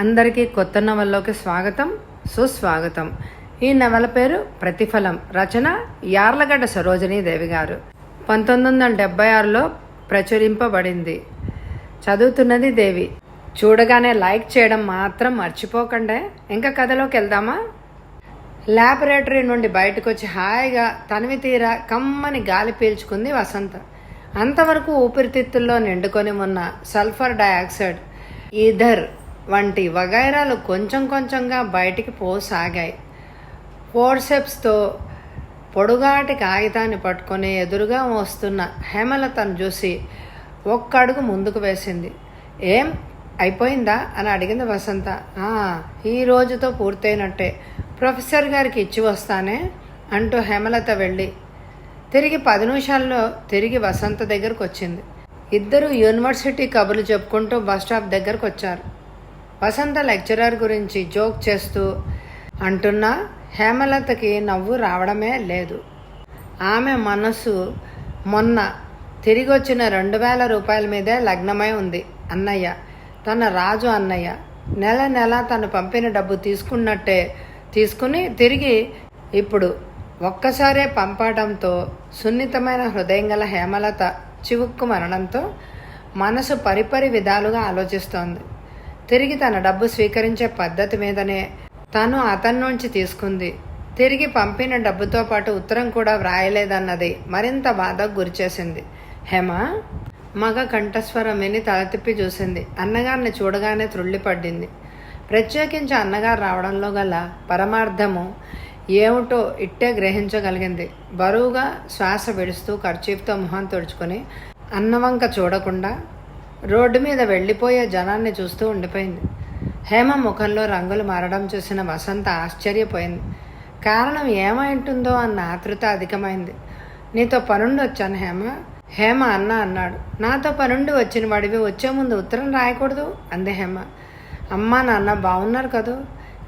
అందరికీ కొత్త నవల్లోకి స్వాగతం, సుస్వాగతం. ఈ నవల పేరు ప్రతిఫలం. రచన యార్లగడ్డ సరోజినీదేవి గారు. 1976లో ప్రచురింపబడింది. చదువుతున్నది దేవి. చూడగానే లైక్ చేయడం మాత్రం మర్చిపోకండి. ఇంకా కథలోకి వెళ్దామా? ల్యాబొరేటరీ నుండి బయటకు వచ్చి హాయిగా తనివి తీరా కమ్మని గాలి పీల్చుకుంది వసంత. అంతవరకు ఊపిరితిత్తుల్లో నిండుకొని ఉన్న సల్ఫర్ డయాక్సైడ్, ఈథర్ వంటి వగైరాలు కొంచెం కొంచెంగా బయటికి పోసాగాయి. ఫోర్సెప్స్తో పొడుగాటి కాగితాన్ని పట్టుకొని ఎదురుగా వస్తున్న హేమలతను చూసి ఒక్క అడుగు ముందుకు వేసింది. ఏం అయిపోయిందా అని అడిగింది వసంత. ఈ రోజుతో పూర్తయినట్టే, ప్రొఫెసర్ గారికి ఇచ్చి వస్తానే అంటూ హేమలత వెళ్ళి తిరిగి 10 నిమిషాల్లో తిరిగి వసంత దగ్గరకు వచ్చింది. ఇద్దరు యూనివర్సిటీ కబుర్లు చెప్పుకుంటూ బస్టాప్ దగ్గరకు వచ్చారు. వసంత లెక్చరర్ గురించి జోక్ చేస్తూ అంటున్నా హేమలతకి నవ్వు రావడమే లేదు. ఆమె మనసు మొన్న తిరిగి వచ్చిన 2000 రూపాయల మీదే లగ్నమై ఉంది. అన్నయ్య, తన రాజు అన్నయ్య నెల నెల తను పంపిన డబ్బు తీసుకున్నట్టే తీసుకుని తిరిగి ఇప్పుడు ఒక్కసారే పంపడంతో సున్నితమైన హృదయం గల హేమలత చివుక్కు మరణంతో మనసు పరిపరి విధాలుగా ఆలోచిస్తోంది. తిరిగి తన డబ్బు స్వీకరించే పద్ధతి మీదనే తను అతని నుంచి తీసుకుంది. తిరిగి పంపిన డబ్బుతో పాటు ఉత్తరం కూడా వ్రాయలేదన్నది మరింత బాధకు గురిచేసింది. హేమ మగ కంఠస్వరం విని తల తిప్పి చూసింది. అన్నగారిని చూడగానే త్రుళ్ళిపడ్డింది. ప్రత్యేకించి అన్నగారు రావడంలో గల పరమార్థము ఏమిటో ఇట్టే గ్రహించగలిగింది. బరువుగా శ్వాస విడుస్తూ కర్చీఫ్తో మొహం తుడుచుకొని అన్నవంక చూడకుండా రోడ్డు మీద వెళ్ళిపోయే జనాన్ని చూస్తూ ఉండిపోయింది. హేమ ముఖంలో రంగులు మారడం చూసిన వసంత ఆశ్చర్యపోయింది. కారణం ఏమైంటుందో అన్న ఆతృత అధికమైంది. నీతో పనుండి వచ్చాను హేమ. హేమ అన్నాడు. నాతో పనుండి వచ్చిన వాడివి వచ్చే ముందు ఉత్తరం రాయకూడదు అంది హేమ. అమ్మా నాన్న బాగున్నారు కదూ?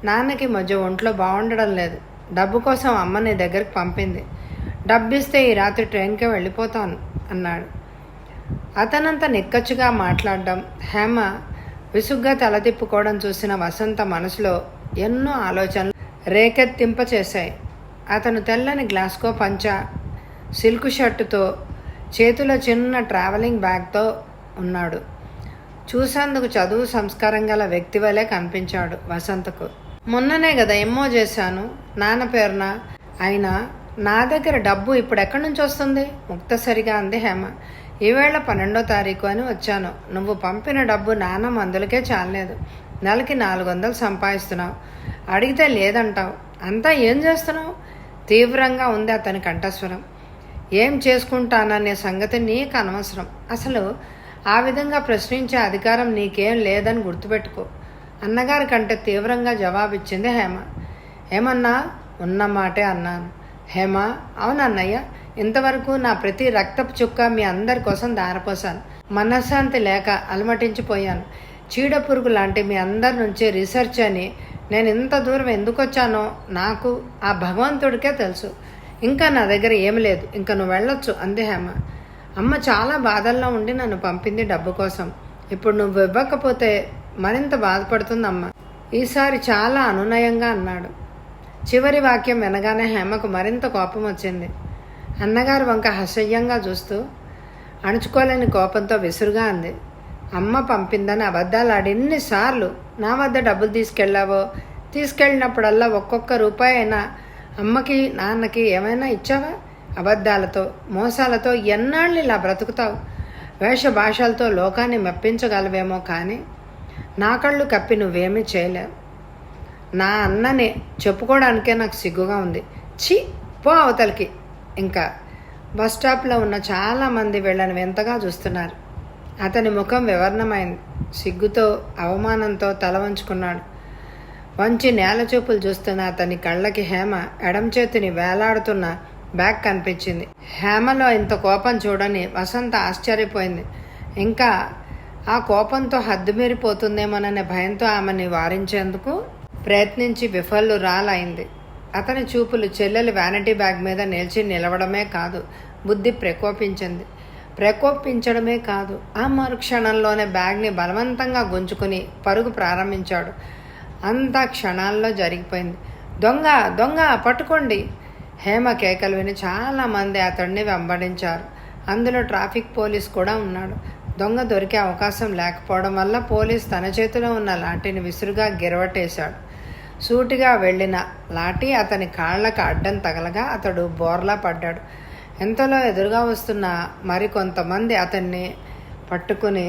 నాన్నకి మధ్య ఒంట్లో బాగుండడం లేదు. డబ్బు కోసం అమ్మ నీ దగ్గరికి పంపింది. డబ్బిస్తే ఈ రాత్రి ట్రైన్కే వెళ్ళిపోతాను అన్నాడు. అతనంత నిక్కచ్చుగా మాట్లాడడం, హేమ విసుగ్గా తల తిప్పుకోవడం చూసిన వసంత మనసులో ఎన్నో ఆలోచనలు రేకెత్తింపచేశాయి. అతను తెల్లని గ్లాస్కో పంచా, సిల్క్ షర్టుతో, చేతిలో చిన్న ట్రావెలింగ్ బ్యాగ్తో ఉన్నాడు. చూసేందుకు చదువు సంస్కారం గల వ్యక్తి వలె కనిపించాడు వసంతకు. మొన్ననే కదా ఎమ్మో చేశాను నాన్న పేరున. అయినా నా దగ్గర డబ్బు ఇప్పుడు ఎక్కడి నుంచి వస్తుంది? ముక్తసరిగా అంది హేమ. ఈవేళ 12వ తారీఖు అని వచ్చాను. నువ్వు పంపిన డబ్బు నాన్న మందులకే చాలలేదు. నెలకి 400 సంపాదిస్తున్నావు. అడిగితే లేదంటావు. అంతా ఏం చేస్తున్నావు? తీవ్రంగా ఉంది అతని కంఠస్వరం. ఏం చేసుకుంటాననే సంగతి నీకు అనవసరం. అసలు ఆ విధంగా ప్రశ్నించే అధికారం నీకేం లేదని గుర్తుపెట్టుకో అన్నగారి కంటే తీవ్రంగా జవాబిచ్చింది హేమ. ఏమన్నా? ఉన్న మాటే అన్నాను. హేమ, అవునన్నయ్య, ఇంతవరకు నా ప్రతి రక్తపు చుక్క మీ అందరి కోసం దారపోసాను. మనశ్శాంతి లేక అలమటించిపోయాను. చీడపురుగు లాంటి మీ అందరి నుంచి రీసెర్చ్ అని నేను ఇంత దూరం ఎందుకు వచ్చానో నాకు ఆ భగవంతుడికే తెలుసు. ఇంకా నా దగ్గర ఏమి లేదు. ఇంకా నువ్వు వెళ్ళొచ్చు అంది హేమ. అమ్మ చాలా బాధల్లో ఉండి నన్ను పంపింది డబ్బు కోసం. ఇప్పుడు నువ్వు ఇవ్వకపోతే మరింత బాధపడుతుందమ్మ. ఈసారి చాలా అనునయంగా అన్నాడు. చివరి వాక్యం వినగానే హేమకు మరింత కోపం వచ్చింది. అన్నగారు వంక హసయ్యంగా చూస్తూ అణుచుకోలేని కోపంతో విసురుగా అంది. అమ్మ పంపిందని అబద్ధాలు ఆడిన్నిసార్లు నా వద్ద డబ్బులు తీసుకెళ్ళావో, తీసుకెళ్ళినప్పుడల్లా ఒక్కొక్క రూపాయి అయినా అమ్మకి నాన్నకి ఏమైనా ఇచ్చావా? అబద్ధాలతో మోసాలతో ఎన్నాళ్ళు ఇలా బ్రతుకుతావు? వేష భాషలతో లోకాన్ని మెప్పించగలవేమో కానీ నా కళ్ళు కప్పి నువ్వేమీ చేయలేవు. నా అన్నని చెప్పుకోవడానికే నాకు సిగ్గుగా ఉంది. ఛీ, పో అవతలికి. ఇంకా బస్టాప్లో ఉన్న చాలామంది వీళ్ళని వింతగా చూస్తున్నారు. అతని ముఖం వివర్ణమైంది. సిగ్గుతో అవమానంతో తల వంచుకున్నాడు. వంచి నేల చూపులు చూస్తున్న అతని కళ్ళకి హేమ ఎడం చేతిని వేలాడుతున్న బ్యాగ్ కనిపించింది. హేమలో ఇంత కోపం చూడని వసంత ఆశ్చర్యపోయింది. ఇంకా ఆ కోపంతో హద్దుమీరిపోతుందేమోననే భయంతో ఆమెని వారించేందుకు ప్రయత్నించి విఫలురాలైంది. అతని చూపులు చెల్లెలి వ్యానిటీ బ్యాగ్ మీద నిలిచి నిలవడమే కాదు, బుద్ధి ప్రకోపించింది. ప్రకోపించడమే కాదు, ఆ మరుక్షణంలోనే బ్యాగ్ని బలవంతంగా గుంజుకుని పరుగు ప్రారంభించాడు. అంతా క్షణాల్లో జరిగిపోయింది. దొంగ దొంగ పట్టుకోండి! హేమ కేకలు విని చాలామంది అతడిని వెంబడించారు. అందులో ట్రాఫిక్ పోలీస్ కూడా ఉన్నాడు. దొంగ దొరికే అవకాశం లేకపోవడం వల్ల పోలీస్ తన చేతిలో ఉన్న లాఠీని విసురుగా గిరవటేశాడు. సూటిగా వెళ్ళిన లాఠీ అతని కాళ్లకు అడ్డం తగలగా అతడు బోర్లా పడ్డాడు. ఎంతలో ఎదురుగా వస్తున్న మరికొంతమంది అతన్ని పట్టుకుని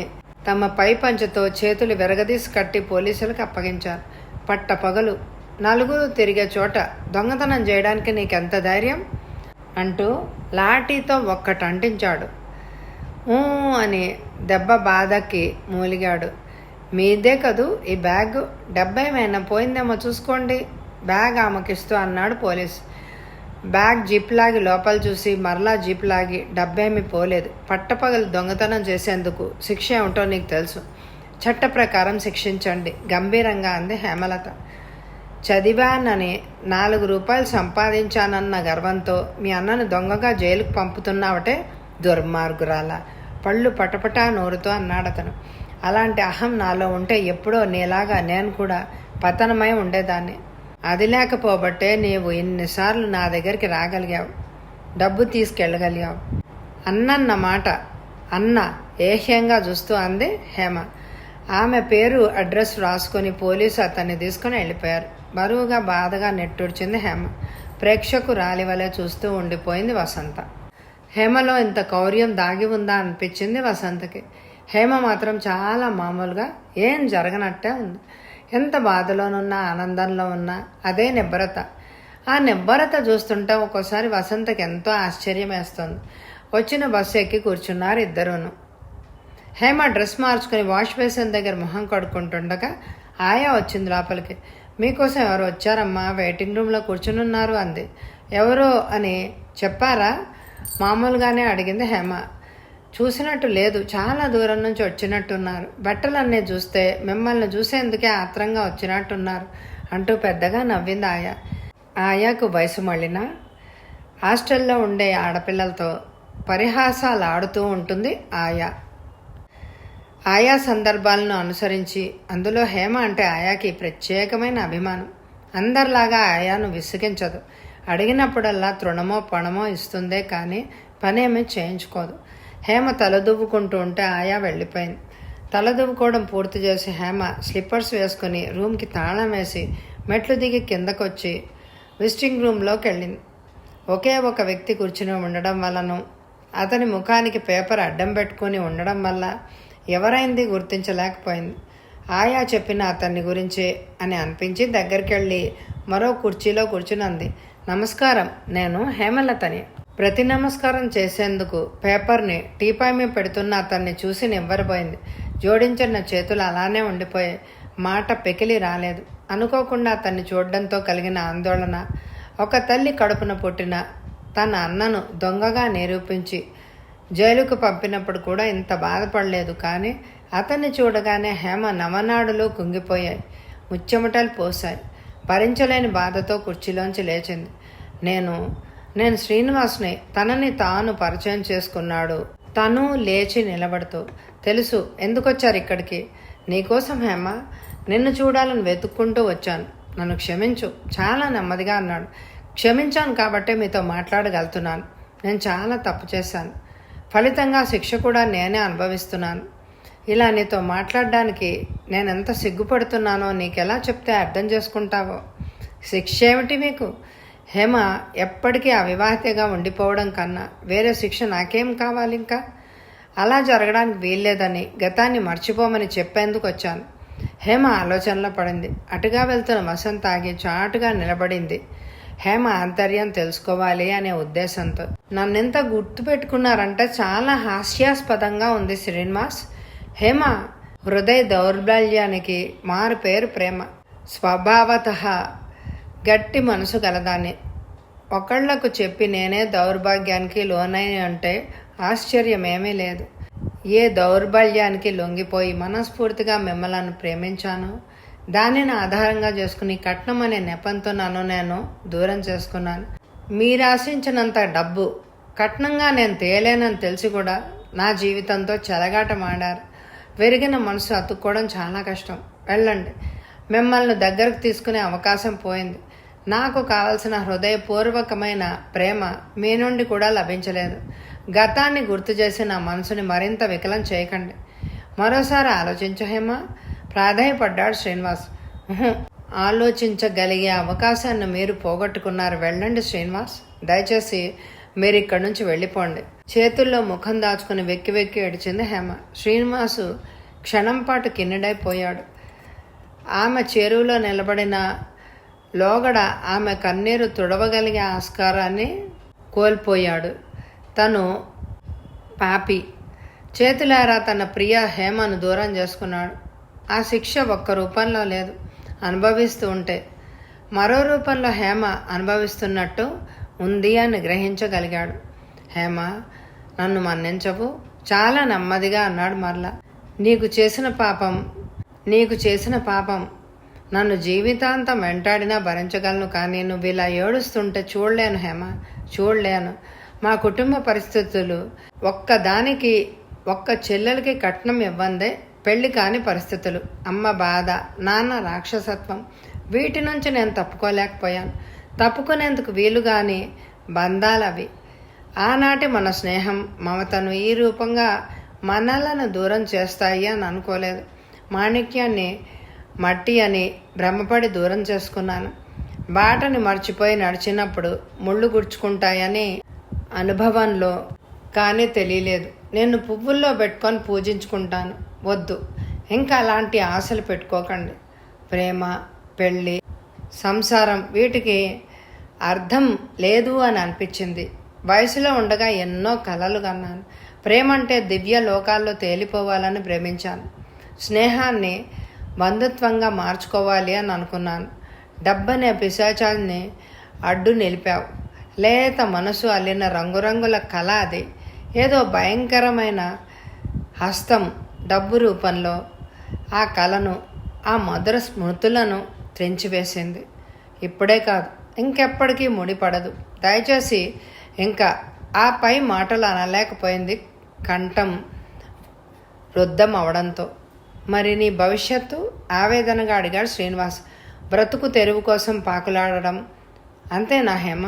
తమ పై పంచతో చేతులు విరగదీసి కట్టి పోలీసులకు అప్పగించారు. పట్టపగలు నలుగురు తిరిగే చోట దొంగతనం చేయడానికి నీకెంత ధైర్యం అంటూ లాఠీతో ఒక్కటి అంటించాడు. అని దెబ్బ బాధకి మూలిగాడు. మీదే కదూ ఈ బ్యాగ్, 70 పోయిందేమో చూసుకోండి, బ్యాగ్ ఆమెకిస్తూ అన్నాడు పోలీస్. బ్యాగ్ జీప్ లాగి లోపల చూసి మరలా జీప్ లాగి 70 పోలేదు. పట్టపగలు దొంగతనం చేసేందుకు శిక్ష ఏమిటో నీకు తెలుసు, చట్ట ప్రకారం శిక్షించండి గంభీరంగా అంది హేమలత. చదివానని 4 రూపాయలు సంపాదించానన్న గర్వంతో మీ అన్నను దొంగగా జైలుకు పంపుతున్నావటే దుర్మార్గురాల, పళ్ళు పటపటా నోరుతో అన్నాడతను. అలాంటి అహం నాలో ఉంటే ఎప్పుడో నీలాగా నేను కూడా పతనమై ఉండేదాన్ని. అది లేకపోబట్టే నీవు ఇన్నిసార్లు నా దగ్గరికి రాగలిగావు, డబ్బు తీసుకెళ్ళగలిగావు. అన్నన్న మాట అన్న ఏహ్యంగా చూస్తూ అంది హేమ. ఆమె పేరు అడ్రస్ రాసుకొని పోలీసు అతన్ని తీసుకుని వెళ్ళిపోయారు. బరువుగా బాధగా నెట్టూడ్చింది హేమ. ప్రేక్షకురాలి వలె చూస్తూ ఉండిపోయింది వసంత. హేమలో ఇంత కౌర్యం దాగి ఉందా అనిపించింది వసంతకి. హేమ మాత్రం చాలా మామూలుగా ఏం జరగనట్టే ఉంది. ఎంత బాధలోనున్నా ఆనందంలో ఉన్నా అదే నిబ్బరత. ఆ నిబ్బరత చూస్తుంటే ఒక్కోసారి వసంతకి ఎంతో ఆశ్చర్యం వేస్తుంది. వచ్చిన బస్సు ఎక్కి కూర్చున్నారు ఇద్దరూను. హేమ డ్రెస్ మార్చుకుని వాష్ బేసిన్ దగ్గర మొహం కడుక్కుంటుండగా ఆయా వచ్చింది లోపలికి. మీకోసం ఎవరు వచ్చారమ్మా, వెయిటింగ్ రూమ్లో కూర్చునున్నారు అంది. ఎవరో అని చెప్పారా? మామూలుగానే అడిగింది హేమ. చూసినట్టు లేదు, చాలా దూరం నుంచి వచ్చినట్టున్నారు. బట్టలన్నీ చూస్తే మిమ్మల్ని చూసేందుకే ఆత్రంగా వచ్చినట్టున్నారు అంటూ పెద్దగా నవ్వింది ఆయా. ఆయాకు వయసు మళ్ళినా హాస్టల్లో ఉండే ఆడపిల్లలతో పరిహాసాలు ఆడుతూ ఉంటుంది ఆయా. ఆయా సందర్భాలను అనుసరించి అందులో హేమ అంటే ఆయాకి ప్రత్యేకమైన అభిమానం. అందరిలాగా ఆయాను విసిగించదు. అడిగినప్పుడల్లా తృణమో పణమో ఇస్తుందే కానీ పనేమీ చేయించుకోదు. హేమ తలదువ్వుకుంటూ ఉంటే ఆయా వెళ్ళిపోయింది. తలదువ్వుకోవడం పూర్తి చేసి హేమ స్లిప్పర్స్ వేసుకుని రూమ్కి తాళం వేసి మెట్లు దిగి కిందకొచ్చి విజిటింగ్ రూమ్లోకి వెళ్ళింది. ఒకే ఒక వ్యక్తి కూర్చుని ఉండడం వలన అతని ముఖానికి పేపర్ అడ్డం పెట్టుకుని ఉండడం వల్ల ఎవరైంది గుర్తించలేకపోయింది. ఆయా చెప్పిన అతన్ని గురించే అని అనిపించి దగ్గరికి వెళ్ళి మరో కుర్చీలో కూర్చునంది. నమస్కారం, నేను హేమలతని. ప్రతి నమస్కారం చేసేందుకు పేపర్ని టీపాయ్ మీద పెడుతున్న అతన్ని చూసి నివ్వరపోయింది. జోడించిన చేతులు అలానే ఉండిపోయాయి. మాట పెకిలి రాలేదు. అనుకోకుండా అతన్ని చూడడంతో కలిగిన ఆందోళన, ఒక తల్లి కడుపున పుట్టిన తన అన్నను దొంగగా నిరూపించి జైలుకు పంపినప్పుడు కూడా ఇంత బాధపడలేదు. కానీ అతన్ని చూడగానే హేమ నవనాడులు కుంగిపోయాయి, ముచ్చెమటలు పోసాయి. భరించలేని బాధతో కుర్చీలోంచి లేచింది. నేను శ్రీనివాస్ని తనని తాను పరిచయం చేసుకున్నాడు. తను లేచి నిలబడుతూ, తెలుసు, ఎందుకొచ్చారు ఇక్కడికి? నీకోసం హేమ, నిన్ను చూడాలని వెతుక్కుంటూ వచ్చాను. నన్ను క్షమించు, చాలా నెమ్మదిగా అన్నాడు. క్షమించాను కాబట్టే మీతో మాట్లాడగలుగుతున్నాను. నేను చాలా తప్పు చేశాను. ఫలితంగా శిక్ష కూడా నేనే అనుభవిస్తున్నాను. ఇలా నీతో మాట్లాడడానికి నేనెంత సిగ్గుపడుతున్నానో నీకెలా చెప్తే అర్థం చేసుకుంటావో. శిక్ష ఏమిటి మీకు? హేమ ఎప్పటికీ అవివాహితగా ఉండిపోవడం కన్నా వేరే శిక్ష నాకేం కావాలి? ఇంకా అలా జరగడానికి వీల్లేదని గతాన్ని మర్చిపోమని చెప్పేందుకు వచ్చాను. హేమ ఆలోచనలో పడింది. అటుగా వెళ్తున్న వసంత ఆగి చాటుగా నిలబడింది. హేమ ఆంతర్యం తెలుసుకోవాలి అనే ఉద్దేశంతో. నన్నెంత గుర్తుపెట్టుకున్నారంటే చాలా హాస్యాస్పదంగా ఉంది శ్రీనివాస్. హేమ హృదయ దౌర్బల్యానికి మారు పేరు ప్రేమ. స్వభావత గట్టి మనసు గలదాన్ని. ఒకళ్లకు చెప్పి నేనే దౌర్భాగ్యానికి లోనైన అంటే ఆశ్చర్యమేమీ లేదు. ఏ దౌర్బల్యానికి లొంగిపోయి మనస్ఫూర్తిగా మిమ్మల్ని ప్రేమించాను, దానిని ఆధారంగా చేసుకుని కట్నం అనే నెపంతో నేను దూరం చేసుకున్నాను. మీరు ఆశించినంత డబ్బు కట్నంగా నేను తేలేనని తెలిసి కూడా నా జీవితంతో చెలగాటమాడారు. విరిగిన మనసు అతుక్కోవడం చాలా కష్టం. వెళ్ళండి. మిమ్మల్ని దగ్గరకు తీసుకునే అవకాశం పోయింది. నాకు కావలసిన హృదయపూర్వకమైన ప్రేమ మీ నుండి కూడా లభించలేదు. గతాన్ని గుర్తు చేసి నా మనసుని మరింత వికలం చేయకండి. మరోసారి ఆలోచించు హేమ, ప్రాధాయపడ్డాడు శ్రీనివాస్. ఆలోచించగలిగే అవకాశాన్ని మీరు పోగొట్టుకున్నారు. వెళ్ళండి శ్రీనివాస్, దయచేసి మీరు ఇక్కడి నుంచి వెళ్ళిపోండి. చేతుల్లో ముఖం దాచుకుని వెక్కి వెక్కి ఏడిచింది హేమ. శ్రీనివాసు క్షణం పాటు కిన్నెడైపోయాడు. ఆమె చెరువులో నిలబడిన లోగడ ఆమె కన్నీరు తుడవగలిగే ఆస్కారాన్ని కోల్పోయాడు. తను పాపి చేతులారా తన ప్రియ హేమను దూరం చేసుకున్నాడు. ఆ శిక్ష ఒక్క రూపంలో లేదు, అనుభవిస్తూ ఉంటే మరో రూపంలో హేమ అనుభవిస్తున్నట్టు ఉంది అని గ్రహించగలిగాడు. హేమ, నన్ను మన్నించవు, చాలా నెమ్మదిగా అన్నాడు మరలా. నీకు చేసిన పాపం నన్ను జీవితాంతం వెంటాడినా భరించగలను, కానీ నువ్వు ఇలా ఏడుస్తుంటే చూడలేను హేమ, చూడలేను. మా కుటుంబ పరిస్థితులు ఒక్క చెల్లెలకి కట్నం ఇవ్వందే పెళ్లి కాని పరిస్థితులు, అమ్మ బాధ, నాన్న రాక్షసత్వం, వీటి నుంచి నేను తప్పుకోలేకపోయాను. తప్పుకునేందుకు వీలుగాని బంధాలవి. ఆనాటి మన స్నేహం మమతను ఈ రూపంగా మనలను దూరం చేస్తాయి అని అనుకోలేదు. మాణిక్యాన్ని మట్టి అని భ్రమపడి దూరం చేసుకున్నాను. బాటని మర్చిపోయి నడిచినప్పుడు ముళ్ళు గుచ్చుకుంటాయని అనుభవంలో కానీ తెలియలేదు. నేను పువ్వుల్లో పెట్టుకొని పూజించుకుంటాను. వద్దు, ఇంకా అలాంటి ఆశలు పెట్టుకోకండి. ప్రేమ, పెళ్ళి, సంసారం వీటికి అర్థం లేదు అని అనిపించింది. వయసులో ఉండగా ఎన్నో కలలు కన్నాను. ప్రేమ అంటే దివ్య లోకాల్లో తేలిపోవాలని ప్రేమించాను. స్నేహాన్ని బంధుత్వంగా మార్చుకోవాలి అని అనుకున్నాను. డబ్బనే పిశాచాన్ని అడ్డు నిలిపావు. లేత మనసు అల్లిన రంగురంగుల కళ అది. ఏదో భయంకరమైన హస్తం డబ్బు రూపంలో ఆ కళను, ఆ మధుర స్మృతులను త్రెంచివేసింది. ఇప్పుడే కాదు, ఇంకెప్పటికీ ముడిపడదు. దయచేసి ఇంకా ఆ పై మాటలు అనలేకపోయింది కంఠం రుద్ధం అవడంతో. మరి నీ భవిష్యత్తు? ఆవేదనగా అడిగాడు శ్రీనివాస్. బ్రతుకు తెరువు కోసం పాకులాడడం అంతేనా హేమ?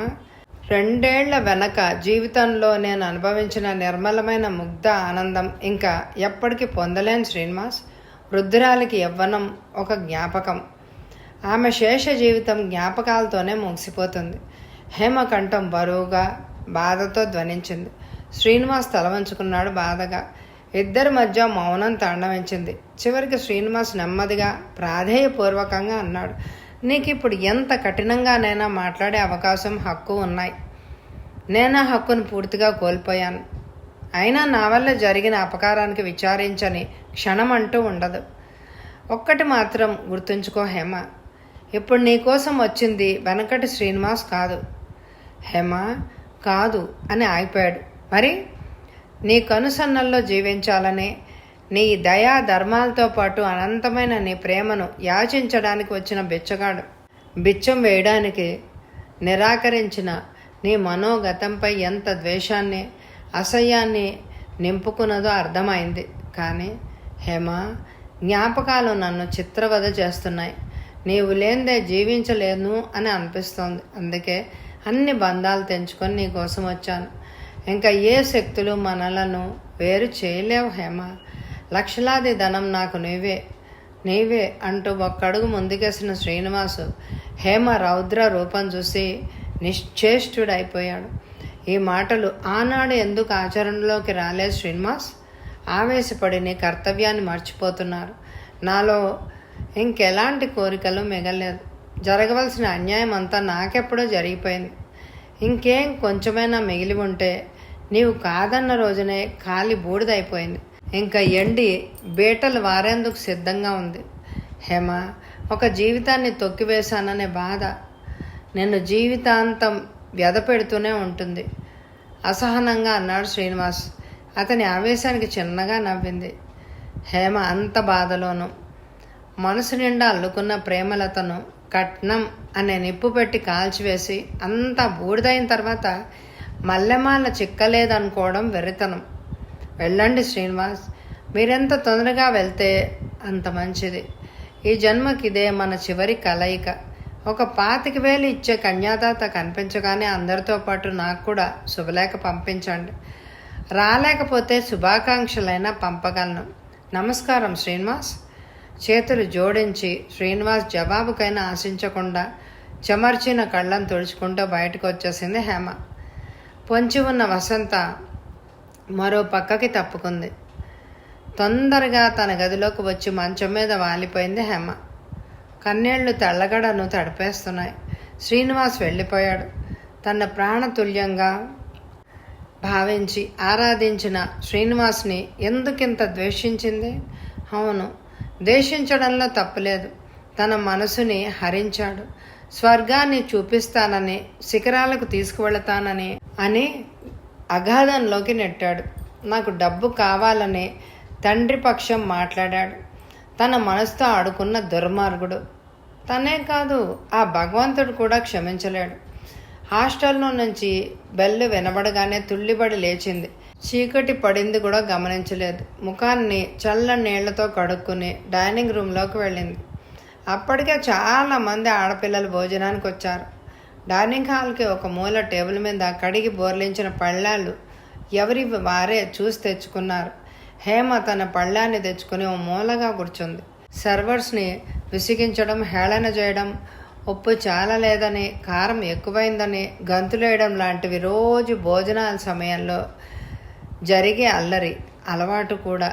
2 ఏళ్ల వెనక జీవితంలో నేను అనుభవించిన నిర్మలమైన ముగ్ధ ఆనందం ఇంకా ఎప్పటికీ పొందలేను శ్రీనివాస్. వృద్ధురాలికి యవ్వనం ఒక జ్ఞాపకం. ఆమె శేష జీవితం జ్ఞాపకాలతోనే ముగిసిపోతుంది. హేమ కంఠం బరువుగా బాధతో ధ్వనించింది. శ్రీనివాస్ తల వంచుకున్నాడు బాధగా. ఇద్దరి మధ్య మౌనం తాండవించింది. చివరికి శ్రీనివాస్ నెమ్మదిగా ప్రాధేయపూర్వకంగా అన్నాడు, నీకు ఇప్పుడు ఎంత కఠినంగానైనా మాట్లాడే అవకాశం, హక్కు ఉన్నాయి. నేను ఆ హక్కును పూర్తిగా కోల్పోయాను. అయినా నా వల్ల జరిగిన అపకారానికి విచారించని క్షణం అంటూ ఉండదు. ఒక్కటి మాత్రం గుర్తుంచుకో హేమ, ఇప్పుడు నీకోసం వచ్చింది వెనకటి శ్రీనివాస్ కాదు. హేమ, కాదు అని ఆగిపోయాడు. మరి నీ కనుసన్నల్లో జీవించాలనే, నీ దయా ధర్మాలతో పాటు అనంతమైన నీ ప్రేమను యాచించడానికి వచ్చిన బిచ్చగాడు. బిచ్చం వేయడానికి నిరాకరించిన నీ మనోగతంపై ఎంత ద్వేషాన్ని, అసహ్యాన్ని నింపుకున్నదో అర్థమైంది. కానీ హేమ, జ్ఞాపకాలు నన్ను చిత్రవద చేస్తున్నాయి. నీవు లేనిదే జీవించలేను అని అనిపిస్తోంది. అందుకే అన్ని బంధాలు తెంచుకొని నీ కోసం వచ్చాను. ఇంకా ఏ శక్తులు మనలను వేరు చేయలేవు హేమ. లక్షలాది ధనం నాకు నీవే అంటూ ఒక్కడుగు ముందుకేసిన శ్రీనివాసు హేమ రౌద్ర రూపం చూసి నిశ్చేష్టుడైపోయాడు. ఈ మాటలు ఆనాడు ఎందుకు ఆచరణలోకి రాలేదు శ్రీనివాస్? ఆవేశపడి నీ కర్తవ్యాన్ని మర్చిపోతున్నారు. నాలో ఇంకెలాంటి కోరికలు మిగలేదు. జరగవలసిన అన్యాయం అంతా నాకెప్పుడో జరిగిపోయింది. ఇంకేం కొంచెమైనా మిగిలి ఉంటే నీవు కాదన్న రోజునే ఖాళీ బూడిదైపోయింది. ఇంకా ఎండి బీటలు వారేందుకు సిద్ధంగా ఉంది. హేమ, ఒక జీవితాన్ని తొక్కివేశాననే బాధ నిన్ను జీవితాంతం వ్యధ పెడుతూనే ఉంటుంది. అసహనంగా అన్నాడు శ్రీనివాస్. అతని ఆవేశానికి చిన్నగా నవ్వింది హేమ. అంత బాధలోనూ మనసు నిండా అల్లుకున్న ప్రేమలతను కట్నం అనే నిప్పు పెట్టి కాల్చివేసి అంతా బూడిదైన తర్వాత మల్లెమాల చిక్కలేదనుకోవడం వెర్రితనం. వెళ్ళండి శ్రీనివాస్, మీరెంత తొందరగా వెళ్తే అంత మంచిది. ఈ జన్మకి ఇదే మన చివరి కలయిక. ఒక 25,000 ఇచ్చే కన్యాదాత కనిపించగానే అందరితో పాటు నాకు కూడా శుభలేఖ పంపించండి. రాలేకపోతే శుభాకాంక్షలైనా పంపగలను. నమస్కారం శ్రీనివాస్. చేతులు జోడించి శ్రీనివాస్ జవాబుకైనా ఆశించకుండా చెమర్చిన కళ్ళను తుడుచుకుంటూ బయటకు వచ్చేసింది హేమ. పొంచి ఉన్న వసంత మరో పక్కకి తప్పుకుంది. తొందరగా తన గదిలోకి వచ్చి మంచం మీద వాలిపోయింది హేమ. కన్నీళ్లు తెల్లగడను తడిపేస్తున్నాయి. శ్రీనివాస్ వెళ్ళిపోయాడు. తన ప్రాణతుల్యంగా భావించి ఆరాధించిన శ్రీనివాస్ని ఎందుకింత ద్వేషించింది? అవును, ద్వేషించడంలో తప్పులేదు. తన మనసుని హరించాడు. స్వర్గాన్ని చూపిస్తానని, శిఖరాలకు తీసుకువెళతానని అని అగాధంలోకి నెట్టాడు. నాకు డబ్బు కావాలని తండ్రి పక్షం మాట్లాడాడు. తన మనసుతో ఆడుకున్న దుర్మార్గుడు. తనే కాదు, ఆ భగవంతుడు కూడా క్షమించలేడు. హాస్టల్లో నుంచి బెల్లు వినబడగానే తుళ్ళిబడి లేచింది. చీకటి పడింది కూడా గమనించలేదు. ముఖాన్ని చల్ల నీళ్లతో కడుక్కుని డైనింగ్ రూమ్లోకి వెళ్ళింది. అప్పటికే చాలామంది ఆడపిల్లలు భోజనానికి వచ్చారు. డైనింగ్ హాల్కి ఒక మూల టేబుల్ మీద కడిగి బోర్లించిన పళ్ళాళ్ళు ఎవరి వారే చూసి తెచ్చుకున్నారు. హేమ తన పళ్ళాన్ని తెచ్చుకుని ఓ మూలగా కూర్చుంది. సర్వర్స్ని విసిగించడం, హేళన చేయడం, ఉప్పు చాలా లేదని, కారం ఎక్కువైందని గంతులేయడం లాంటివి రోజు భోజనాల సమయంలో జరిగే అల్లరి అలవాటు కూడా.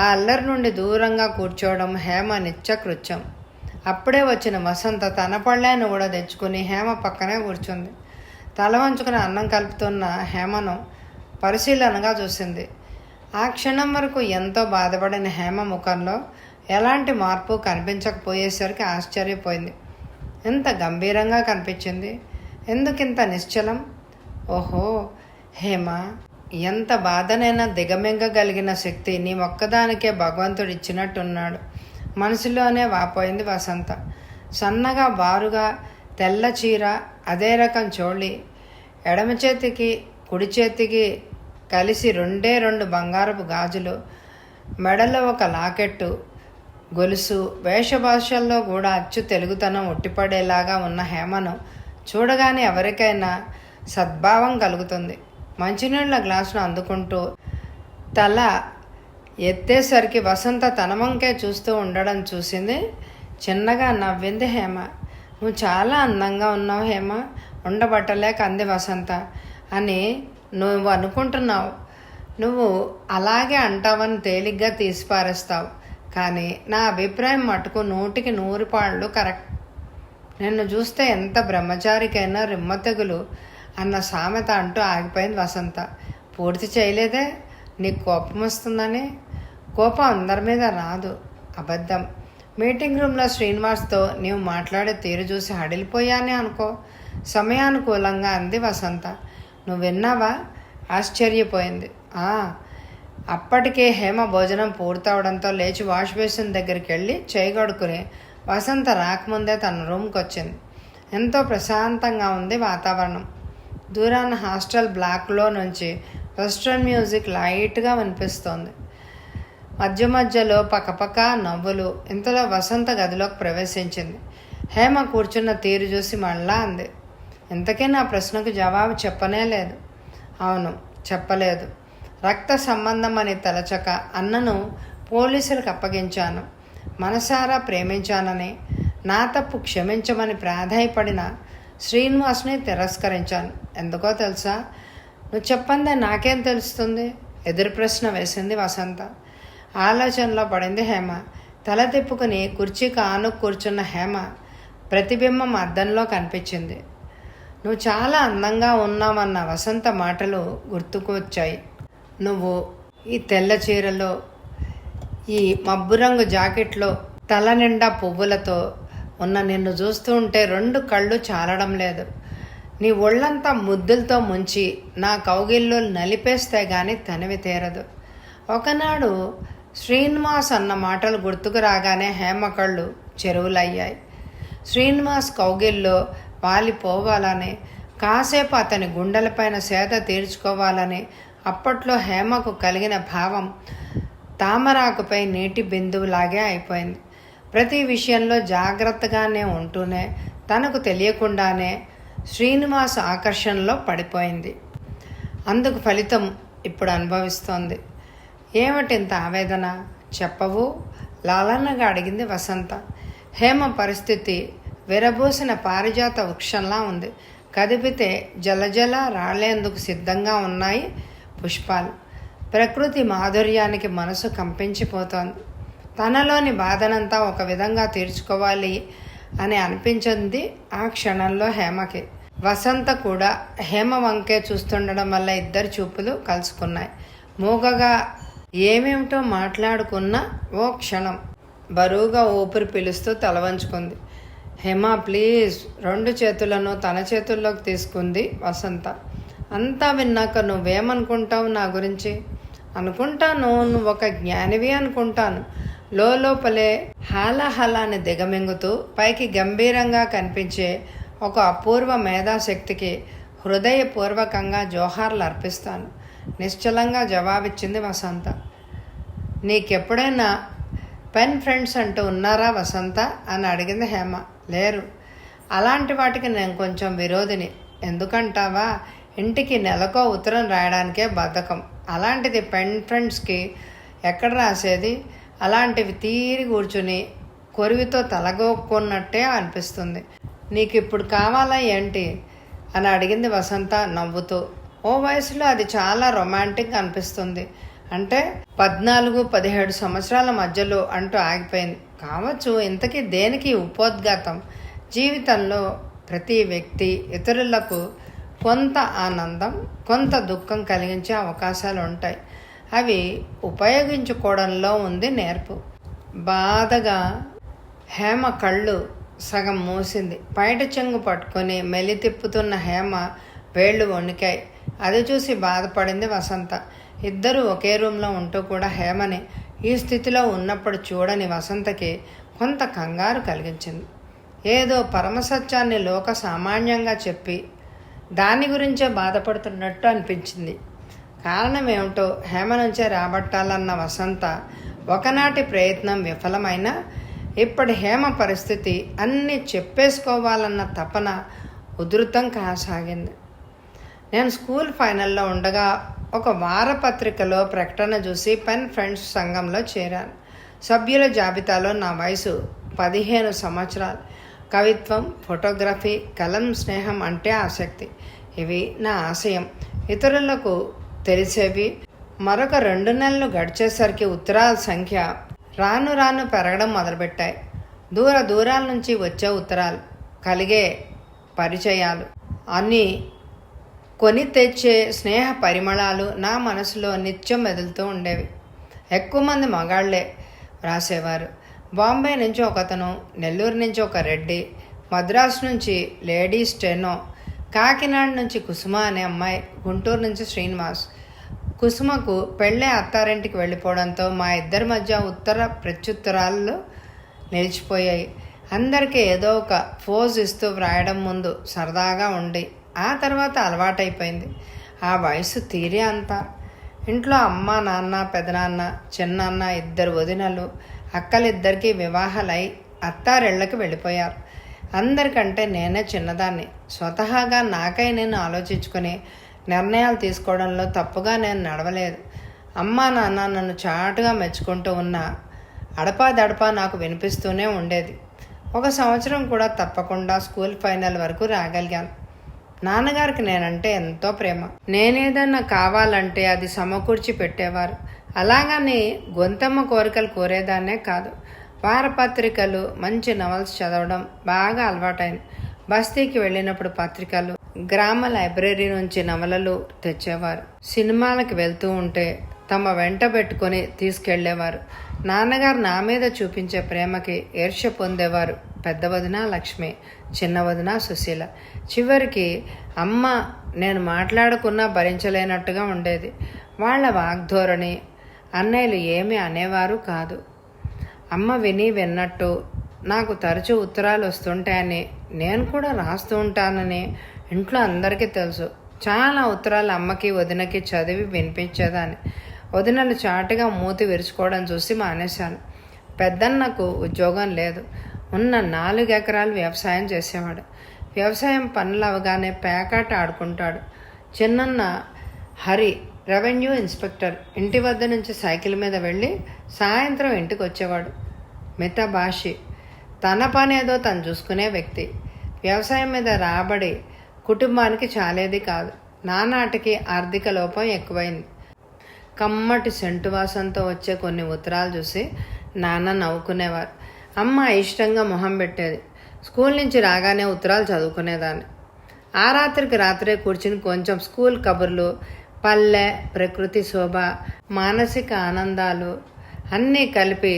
ఆ అల్లరి నుండి దూరంగా కూర్చోవడం హేమ నిత్యకృత్యం. అప్పుడే వచ్చిన వసంత తన పళ్ళాన్ని కూడా తెచ్చుకుని హేమ పక్కనే కూర్చుంది. తల వంచుకుని అన్నం కలుపుతున్న హేమను పరిశీలనగా చూసింది. ఆ క్షణం వరకు ఎంతో బాధపడిన హేమ ముఖంలో ఎలాంటి మార్పు కనిపించకపోయేసరికి ఆశ్చర్యపోయింది. ఎంత గంభీరంగా కనిపించింది. ఎందుకింత నిశ్చలం? ఓహో హేమ, ఎంత బాధనైనా దిగమింగగలిగిన శక్తి నీ ఒక్కదానికే భగవంతుడు ఇచ్చినట్టున్నాడు. మనసులోనే వాపోయింది వసంత. సన్నగా బారుగా తెల్ల చీర, అదే రకం చోళి, ఎడమ చేతికి కుడి చేతికి కలిసి 2 బంగారపు గాజులు, మెడలో ఒక లాకెట్టు, గొలుసు, వేషభాషల్లో కూడా అచ్చు తెలుగుతనం ఉట్టిపడేలాగా ఉన్న హేమను చూడగానే ఎవరికైనా సద్భావం కలుగుతుంది. మంచినీళ్ల గ్లాసును అందుకుంటూ తల ఎత్తేసరికి వసంత తన వంకే చూస్తూ ఉండడం చూసింది. చిన్నగా నవ్వింది హేమ. నువ్వు చాలా అందంగా ఉన్నావు హేమ, ఉండబట్టలేక అంది వసంత. అని నువ్వు అనుకుంటున్నావు. నువ్వు అలాగే అంటావని తేలిగ్గా తీసిపారేస్తావు. కానీ నా అభిప్రాయం మటుకు 100కి 100 పాళ్ళు కరెక్ట్. నిన్ను చూస్తే ఎంత బ్రహ్మచారికైనా రిమ్మ తెగులు అన్న సామెత అంటూ ఆగిపోయింది వసంత. పూర్తి చేయలేదే? నీకు కోపం వస్తుందని? కోపం అందరి మీద రాదు, అబద్ధం. మీటింగ్ రూమ్లో శ్రీనివాస్తో నీవు మాట్లాడే తీరు చూసి హడిలిపోయానే అనుకో, సమయానుకూలంగా అంది వసంత. నువ్వు విన్నావా? ఆశ్చర్యపోయింది. అప్పటికే హేమ భోజనం పూర్తవడంతో లేచి వాష్ బేసిన్ దగ్గరికి వెళ్ళి చేయగడుకుని వసంత రాకముందే తన రూమ్కి వచ్చింది. ఎంతో ప్రశాంతంగా ఉంది వాతావరణం. దూరాన హాస్టల్ బ్లాక్లో నుంచి వెస్ట్రన్ మ్యూజిక్ లైట్గా వినిపిస్తోంది. మధ్య మధ్యలో పక్కపక్క నవ్వులు. ఇంతలో వసంత గదిలోకి ప్రవేశించింది. హేమ కూర్చున్న తీరు చూసి మళ్ళా అంది, ఇంతకీ నా ప్రశ్నకు జవాబు చెప్పనే లేదు. అవును, చెప్పలేదు. రక్త సంబంధం అని తలచక అన్నను పోలీసులకు అప్పగించాను. మనసారా ప్రేమించానని, నా తప్పు క్షమించమని ప్రాధాయపడిన శ్రీనివాస్ని తిరస్కరించాను. ఎందుకో తెలుసా? నువ్వు చెప్పందే నాకేం తెలుస్తుంది? ఎదురు ప్రశ్న వేసింది వసంత. ఆలోచనలో పడింది హేమ. తల తిప్పుకుని కుర్చీకి ఆను కూర్చున్న హేమ ప్రతిబింబం అద్దంలో కనిపించింది. నువ్వు చాలా అందంగా ఉన్నావన్న వసంత మాటలు గుర్తుకు వచ్చాయి. నువ్వు ఈ తెల్ల చీరలో, ఈ మబ్బు రంగు జాకెట్లో, తల నిండా పువ్వులతో ఉన్న నిన్ను చూస్తూ ఉంటే 2 కళ్ళు చాలడం లేదు. నీ ఒళ్ళంతా ముద్దులతో ముంచి నా కౌగిల్లో నలిపేస్తే గాని తనివి తీరదు. ఒకనాడు శ్రీనివాస్ అన్న మాటలు గుర్తుకు రాగానే హేమ కళ్ళు చెరువులయ్యాయి. శ్రీనివాస్ కౌగిల్లో వాలిపోవాలని, కాసేపు అతని గుండెలపైన సేద తీర్చుకోవాలని అప్పట్లో హేమకు కలిగిన భావం తామరాకుపై నీటి బిందువులాగే అయిపోయింది. ప్రతి విషయంలో జాగ్రత్తగానే ఉంటూనే తనకు తెలియకుండానే శ్రీనివాస్ ఆకర్షణలో పడిపోయింది. అందుకు ఫలితం ఇప్పుడు అనుభవిస్తోంది. ఏమిటింత ఆవేదన చెప్పవు? లాలనగా అడిగింది వసంత. హేమ పరిస్థితి విరబూసిన పారిజాత వృక్షంలా ఉంది. కదిపితే జలజల రాళ్లేందుకు సిద్ధంగా ఉన్నాయి పుష్పాలు. ప్రకృతి మాధుర్యానికి మనసు కంపించిపోతోంది. తనలోని బాధనంతా ఒక విధంగా తీర్చుకోవాలి అని అనిపించింది ఆ క్షణంలో హేమకి. వసంత కూడా హేమ వంకే చూస్తుండడం వల్ల ఇద్దరి చూపులు కలుసుకున్నాయి. మూగగా ఏమేమిటో మాట్లాడుకున్న ఓ క్షణం బరువుగా ఊపిరి పీలుస్తూ తల వంచుకుంది. హేమ ప్లీజ్, 2 చేతులను తన చేతుల్లోకి తీసుకుంది వసంత. అంతా విన్నాక నువ్వేమనుకుంటావు నా గురించి? అనుకుంటాను, నువ్వు ఒక జ్ఞానివి అనుకుంటాను. లోపలే హాలాహలాన్ని దిగమింగుతూ పైకి గంభీరంగా కనిపించే ఒక అపూర్వ మేధాశక్తికి హృదయపూర్వకంగా జోహార్లు అర్పిస్తాను, నిశ్చలంగా జవాబిచ్చింది వసంత. నీకెప్పుడైనా పెన్ ఫ్రెండ్స్ అంటూ ఉన్నారా వసంత అని అడిగింది హేమ. లేరు. అలాంటి వాటికి నేను కొంచెం విరోధిని. ఎందుకంటావా? ఇంటికి నెలకో ఉత్తరం రాయడానికే బద్ధకం. అలాంటిది పెన్ ఫ్రెండ్స్కి ఎక్కడ రాసేది? అలాంటివి తీరి కూర్చుని కొరివితో తలగొక్కున్నట్టే అనిపిస్తుంది. నీకు ఇప్పుడు కావాలా ఏంటి అని అడిగింది వసంత నవ్వుతూ. ఓ వయసులో అది చాలా రొమాంటిక్ అనిపిస్తుంది. అంటే 14-17 సంవత్సరాల మధ్యలో అంటూ ఆగిపోయింది. కావచ్చు. ఇంతకీ దేనికి ఉపోద్ఘాతం? జీవితంలో ప్రతి వ్యక్తి ఇతరులకు కొంత ఆనందం, కొంత దుఃఖం కలిగించే అవకాశాలు ఉంటాయి. అవి ఉపయోగించుకోవడంలో ఉంది నేర్పు. బాధగా హేమ కళ్ళు సగం మూసింది. పైట చెంగు పట్టుకొని మెలి తిప్పుతున్న హేమ వేళ్ళు వణికాయి. అది చూసి బాధపడింది వసంత. ఇద్దరూ ఒకే రూమ్లో ఉంటూ కూడా హేమని ఈ స్థితిలో ఉన్నప్పుడు చూడని వసంతకి కొంత కంగారు కలిగించింది. ఏదో పరమసత్యాన్ని లోక సామాన్యంగా చెప్పి దాని గురించే బాధపడుతున్నట్టు అనిపించింది. కారణం ఏమిటో హేమ నుంచే రాబట్టాలన్న వసంత ఒకనాటి ప్రయత్నం విఫలమైన ఇప్పటి హేమ పరిస్థితి అన్నీ చెప్పేసుకోవాలన్న తపన ఉధృతం కాసాగింది. నేను స్కూల్ ఫైనల్లో ఉండగా ఒక వారపత్రికలో ప్రకటన చూసి పెన్ ఫ్రెండ్స్ సంఘంలో చేరాను. సభ్యుల జాబితాలో నా వయసు 15 సంవత్సరాలు. కవిత్వం, ఫోటోగ్రఫీ, కలం, స్నేహం అంటే ఆసక్తి. ఇవి నా ఆశయం. ఇతరులకు తెలిసేవి. మరొక 2 నెలలు గడిచేసరికి ఉత్తరాల సంఖ్య రాను రాను పెరగడం మొదలుపెట్టాయి. దూరాల నుంచి వచ్చే ఉత్తరాలు, కలిగే పరిచయాలు, అన్నీ కొని తెచ్చే స్నేహ పరిమళాలు నా మనసులో నిత్యం మెదులుతూ ఉండేవి. ఎక్కువ మంది మగాళ్లే రాసేవారు. బాంబే నుంచి ఒకతను, నెల్లూరు నుంచి ఒక రెడ్డి, మద్రాసు నుంచి లేడీ స్టెనో, కాకినాడ నుంచి కుసుమ అనే అమ్మాయి, గుంటూరు నుంచి శ్రీనివాస్. కుసుమకు పెళ్ళే అత్తారింటికి వెళ్ళిపోవడంతో మా ఇద్దరి మధ్య ఉత్తర ప్రత్యుత్తరాలు నిలిచిపోయాయి. అందరికీ ఏదో ఒక ఫోజ్ ఇస్తూ వ్రాయడం ముందు సరదాగా ఉండి ఆ తర్వాత అలవాటైపోయింది. ఆ వయసు తీరే అంతా. ఇంట్లో అమ్మ, నాన్న, పెదనాన్న, చిన్నాన్న, 2 వదినలు, అక్కలిద్దరికీ వివాహాలై అత్తారిళ్ళకి వెళ్ళిపోయారు. అందరికంటే నేనే చిన్నదాన్ని. స్వతహాగా నాకై నేను ఆలోచించుకొని నిర్ణయాలు తీసుకోవడంలో తప్పుగా నేను నడవలేదు. అమ్మా నాన్న నన్ను చాటుగా మెచ్చుకుంటూ ఉన్న అడపాదడపా నాకు వినిపిస్తూనే ఉండేది. 1 సంవత్సరం కూడా తప్పకుండా స్కూల్ ఫైనల్ వరకు రాగలిగాను. నాన్నగారికి నేనంటే ఎంతో ప్రేమ. నేనేదన్నా కావాలంటే అది సమకూర్చి పెట్టేవారు. అలాగని గొంతమ్మ కోరికలు కోరేదాన్నే కాదు. వారపత్రికలు, మంచి నవల్స్ చదవడం బాగా అలవాటైంది. బస్తీకి వెళ్ళినప్పుడు పత్రికలు, గ్రామ లైబ్రరీ నుంచి నవలలు తెచ్చేవారు. సినిమాలకు వెళ్తూ ఉంటే తమ వెంట పెట్టుకొని తీసుకెళ్లేవారు. నాన్నగారు నా మీద చూపించే ప్రేమకి ఈర్ష్య పొందేవారు పెద్ద వదిన లక్ష్మి, చిన్న వదిన సుశీల. చివరికి అమ్మ నేను మాట్లాడుకున్నా భరించలేనట్టుగా ఉండేది. వాళ్ళ వాగ్ధోరణి అన్నయ్యలు ఏమీ అనేవారు కాదు. అమ్మ విన్నట్టు నాకు తరచూ ఉత్తరాలు వస్తుంటాయని, నేను కూడా రాస్తూ ఉంటానని ఇంట్లో అందరికీ తెలుసు. చాలా ఉత్తరాలు అమ్మకి వదినకి చదివి వినిపించేదాన్ని. వదినలు చాటుగా మూతి విరుచుకోవడం చూసి మానేశాను. పెద్దన్నకు ఉద్యోగం లేదు. ఉన్న 4 ఎకరాలు వ్యవసాయం చేసేవాడు. వ్యవసాయం పనులు అవగానే పేకాట ఆడుకుంటాడు. Chinnanna Hari revenue inspector. ఇంటి వద్ద నుంచి సైకిల్ మీద వెళ్ళి సాయంత్రం ఇంటికి వచ్చేవాడు. మితభాషి. తన పనేదో తను చూసుకునే వ్యక్తి. వ్యవసాయం మీద రాబడి కుటుంబానికి చాలేది కాదు. నానాటికి ఆర్థిక లోపం ఎక్కువైంది. కమ్మటి సెంటు వాసంతో వచ్చే కొన్ని ఉత్తరాలు చూసి నాన్న నవ్వుకునేవారు. అమ్మ ఇష్టంగా మొహం పెట్టేది. స్కూల్ నుంచి రాగానే ఉత్తరాలు చదువుకునేదాన్ని. ఆ రాత్రికి రాత్రే కూర్చుని కొంచెం స్కూల్ కబుర్లు, పల్లె, ప్రకృతి శోభ, మానసిక ఆనందాలు అన్నీ కలిపి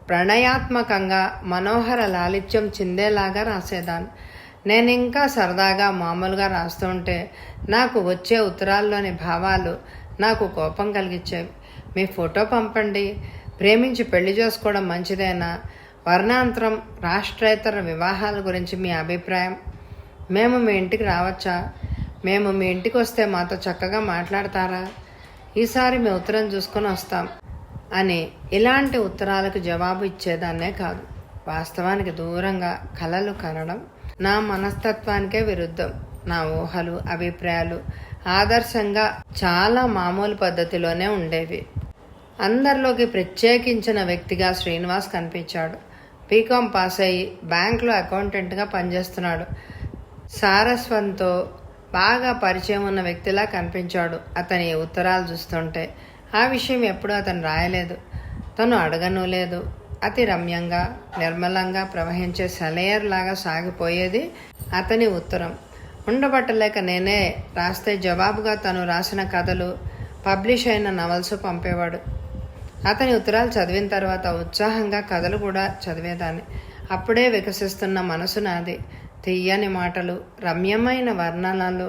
ప్రణయాత్మకంగా మనోహర లాలిత్యం చిందేలాగా రాసేదాన్ని. నేను ఇంకా సరదాగా మామూలుగా రాస్తుంటే నాకు వచ్చే ఉత్తరాల్లోని భావాలు నాకు కోపం కలిగించేవి. మీ ఫోటో పంపండి. ప్రేమించి పెళ్లి చేసుకోవడం మంచిదేనా? వర్ణాంతరం, రాష్ట్రేతర వివాహాల గురించి మీ అభిప్రాయం? మేము మీ ఇంటికి రావచ్చా? మేము మీ ఇంటికి వస్తే మాతో చక్కగా మాట్లాడతారా? ఈసారి మీ ఉత్తరం చూసుకొని వస్తాం అని ఇలాంటి ఉత్తరాలకు జవాబు ఇచ్చేదాన్నే కాదు. వాస్తవానికి దూరంగా కలలు కనడం నా మనస్తత్వానికే విరుద్ధం. నా ఊహలు, అభిప్రాయాలు ఆదర్శంగా చాలా మామూలు పద్ధతిలోనే ఉండేవి. అందరిలోకి ప్రత్యేకించిన వ్యక్తిగా శ్రీనివాస్ కనిపించాడు. బీకాం పాస్ అయ్యి బ్యాంకులో అకౌంటెంట్గా పనిచేస్తున్నాడు. సారస్వంతో బాగా పరిచయం ఉన్న వ్యక్తిలా కనిపించాడు అతని ఉత్తరాలు చూస్తుంటే. ఆ విషయం ఎప్పుడూ అతను రాయలేదు, తను అడగనూ లేదు. అతి రమ్యంగా, నిర్మలంగా ప్రవహించే సెలయర్ లాగా సాగిపోయేది అతని ఉత్తరం. ఉండబట్టలేక నేనే రాస్తే జవాబుగా తను రాసిన కథలు, పబ్లిష్ అయిన నవల్స్ పంపేవాడు. అతని ఉత్తరాలు చదివిన తర్వాత ఉత్సాహంగా కథలు కూడా చదివేదాన్ని. అప్పుడే వికసిస్తున్న మనసు నాది. తీయని మాటలు, రమ్యమైన వర్ణనలు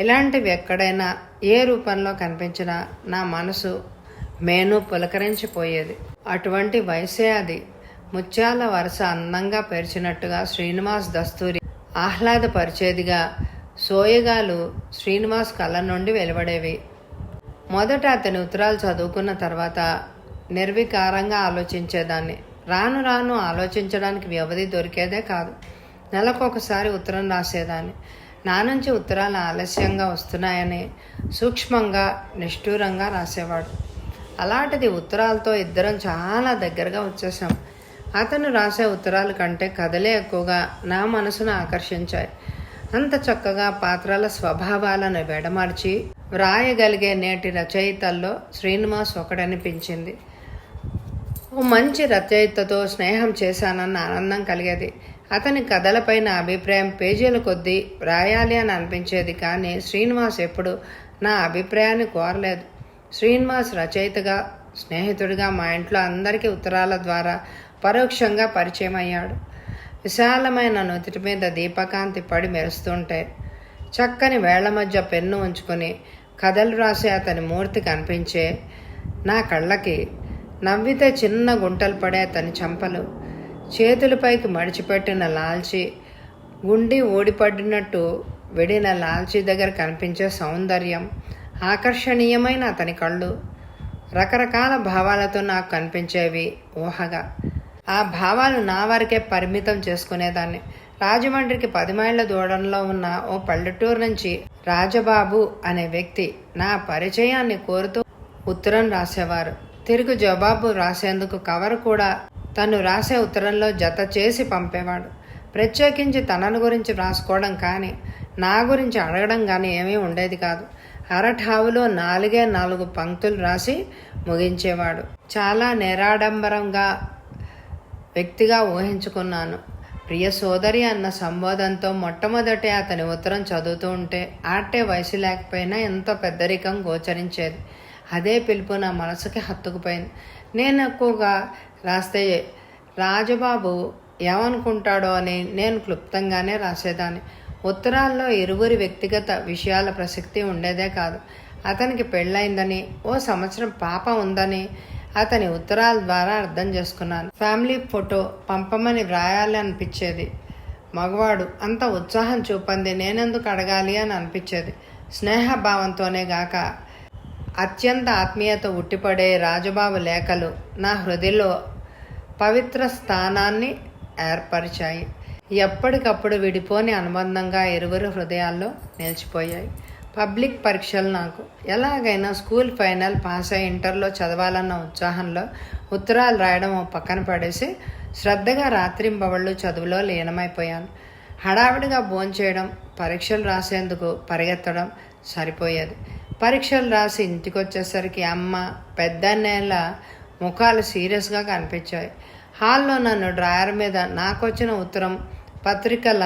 ఇలాంటివి ఎక్కడైనా ఏ రూపంలో కనిపించినా నా మనసు మేను పులకరించిపోయేది. అటువంటి వయసే అది. ముత్యాల వరుస అందంగా పేర్చినట్టుగా శ్రీనివాస్ దస్తూరి ఆహ్లాదపరిచేదిగా సోయగాలు శ్రీనివాస్ కళ్ళ నుండి వెలువడేవి. మొదట అతని ఉత్తరాలు చదువుకున్న తర్వాత నిర్వికారంగా ఆలోచించేదాన్ని. రాను రాను ఆలోచించడానికి వ్యవధి దొరికేదే కాదు. నెలకొకసారి ఉత్తరం రాసేదాన్ని. నా నుంచి ఉత్తరాలు ఆలస్యంగా వస్తున్నాయని సూక్ష్మంగా, నిష్ఠూరంగా రాసేవాడు. అలాంటిది ఉత్తరాలతో ఇద్దరం చాలా దగ్గరగా వచ్చేసాం. అతను రాసే ఉత్తరాల కంటే కథలే ఎక్కువగా నా మనసును ఆకర్షించాయి. అంత చక్కగా పాత్రల స్వభావాలను వెడమర్చి వ్రాయగలిగే నేటి రచయితల్లో శ్రీనివాస్ ఒకడనిపించింది. ఓ మంచి రచయితతో స్నేహం చేశానన్న ఆనందం కలిగేది. అతని కథలపైన అభిప్రాయం పేజీల కొద్దీ వ్రాయాలి అని అనిపించేది. కానీ శ్రీనివాస్ ఎప్పుడు నా అభిప్రాయాన్ని కోరలేదు. శ్రీనివాస్ రచయితగా, స్నేహితుడిగా మా ఇంట్లో అందరికీ ఉత్తరాల ద్వారా పరోక్షంగా పరిచయం అయ్యాడు. విశాలమైన నుదుటి మీద దీపకాంతి పడి మెరుస్తుంటే చక్కని వేళ్ల మధ్య పెన్ను ఉంచుకొని కథలు రాసే అతని మూర్తి కనిపించే నా కళ్ళకి, నవ్వితే చిన్న గుంటలు పడే అతని చెంపలు, చేతులపైకి మడిచిపెట్టిన లాల్చీ, గుండి ఊడిపడినట్టు వెడిన లాల్చీ దగ్గర కనిపించే సౌందర్యం, ఆకర్షణీయమైన అతని కళ్ళు రకరకాల భావాలతో నాకు కనిపించేవి ఊహగా. ఆ భావాలు నా వరకే పరిమితం చేసుకునేదాన్ని. రాజమండ్రికి 10 మైళ్ళ దూరంలో ఉన్న ఓ పల్లెటూరు నుంచి రాజబాబు అనే వ్యక్తి నా పరిచయాన్ని కోరుతూ ఉత్తరం రాసేవారు. తిరుగు జవాబు రాసేందుకు కవర్ కూడా తను రాసే ఉత్తరంలో జత చేసి పంపేవాడు. ప్రత్యేకించి తనను గురించి రాసుకోవడం కానీ, నా గురించి అడగడం కానీ ఏమీ ఉండేది కాదు. అరఠావులో 4 పంక్తులు రాసి ముగించేవాడు. చాలా నిరాడంబరంగా వ్యక్తిగా ఊహించుకున్నాను. ప్రియ సోదరి అన్న సంబోధనతో మొట్టమొదటి అతని ఉత్తరం చదువుతూ ఉంటే ఆటే వయసు లేకపోయినా ఎంతో పెద్దరికం గోచరించేది. అదే పిలుపు నా మనసుకి హత్తుకుపోయింది. నేను ఎక్కువగా రాస్తే రాజబాబు ఏమనుకుంటాడో అని నేను క్లుప్తంగానే రాసేదాన్ని. ఉత్తరాల్లో ఇరువురి వ్యక్తిగత విషయాల ప్రసక్తి ఉండేదే కాదు. అతనికి పెళ్ళైందని, ఓ సంవత్సరం పాప ఉందని అతని ఉత్తరాల ద్వారా అర్థం చేసుకున్నాను. ఫ్యామిలీ ఫోటో పంపమని వ్రాయాలి అనిపించేది. మగవాడు అంత ఉత్సాహం చూపంది నేనెందుకు అడగాలి అని అనిపించేది. స్నేహభావంతోనే గాక అత్యంత ఆత్మీయత ఉట్టిపడే రాజుబాబు లేఖలు నా హృదయలో పవిత్ర స్థానాన్ని ఏర్పరిచాయి. ఎప్పటికప్పుడు విడిపోని అనుబంధంగా ఇరువురు హృదయాల్లో నిలిచిపోయాయి. పబ్లిక్ పరీక్షలు నాకు ఎలాగైనా స్కూల్ ఫైనల్ పాస్ అయి ఇంటర్లో చదవాలన్న ఉత్సాహంలో ఉత్తరాలు రాయడం పక్కన పడేసి శ్రద్ధగా రాత్రింబవళ్ళు చదువులో లీనమైపోయాను. హడావిడిగా భోంచేయడం, పరీక్షలు రాసేందుకు పరిగెత్తడం సరిపోయేది. పరీక్షలు రాసి ఇంటికి వచ్చేసరికి అమ్మ, పెద్దన్నయ్యల ముఖాలు సీరియస్గా కనిపించాయి. హాల్లో నన్ను డ్రాయర్ మీద నాకొచ్చిన ఉత్తరం, పత్రికల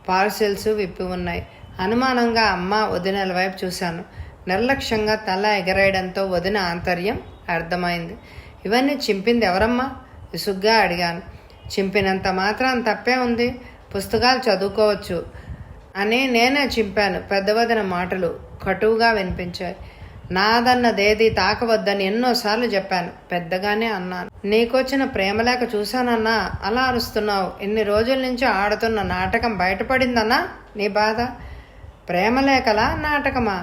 పార్సెల్స్ విప్పి ఉన్నాయి. అనుమానంగా అమ్మ, వదినల వైపు చూశాను. నిర్లక్ష్యంగా తల ఎగరేయడంతో వదిన ఆంతర్యం అర్థమైంది. ఇవన్నీ చింపింది ఎవరమ్మా? విసుగ్గా అడిగాను. చింపినంత మాత్రం తప్పే ఉంది, పుస్తకాలు చదువుకోవచ్చు అని నేనే చింపాను. పెద్ద వదిన మాటలు కటువుగా వినిపించాయి. నాదన్నదేది తాకవద్దని ఎన్నోసార్లు చెప్పాను. పెద్దగానే అన్నాను. నీకొచ్చిన ప్రేమలేఖ చూశానన్నా, అలా అరుస్తున్నావు. ఇన్ని రోజుల నుంచి ఆడుతున్న నాటకం బయటపడిందన్నా నీ బాధ. ప్రేమలేఖలా, నాటకమా?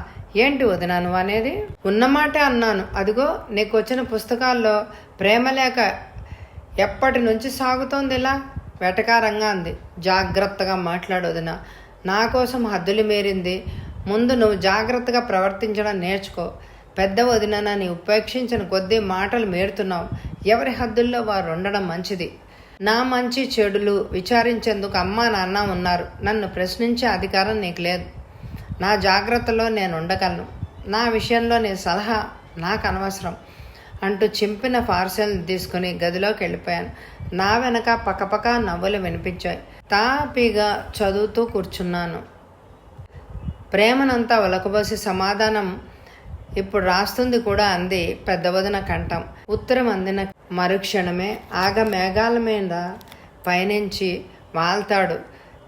ఏంటి వదినా నువ్వు అనేది? ఉన్నమాటే అన్నాను. అదిగో నీకు వచ్చిన పుస్తకాల్లో ప్రేమలేఖ ఎప్పటి నుంచి సాగుతోంది ఇలా? వెటకారంగా అంది. జాగ్రత్తగా మాట్లాడు వదినా, నా కోసం హద్దులు మీరింది. ముందు నువ్వు జాగ్రత్తగా ప్రవర్తించడం నేర్చుకో. పెద్ద వదినని ఉపేక్షించిన కొద్దీ మాటలు మేరుతున్నావు. ఎవరి హద్దుల్లో వారు ఉండడం మంచిది. నా మంచి చెడులు విచారించేందుకు అమ్మా, నాన్న ఉన్నారు. నన్ను ప్రశ్నించే అధికారం నీకు లేదు. నా జాగ్రత్తలో నేను ఉండగలను. నా విషయంలో నీ సలహా నాకు అనవసరం అంటూ చింపిన పార్సెల్ని తీసుకుని గదిలోకి వెళ్ళిపోయాను. నా వెనక పక్కపక్క నవ్వులు వినిపించాయి. తాపీగా చదువుతూ కూర్చున్నాను. ప్రేమనంతా ఒలకబోసి సమాధానం ఇప్పుడు రాస్తుంది కూడా అంది పెద్ద వదిన కంఠం. ఉత్తరం అందిన మరుక్షణమే ఆగ మేఘాల మీద పయనించి వాల్తాడు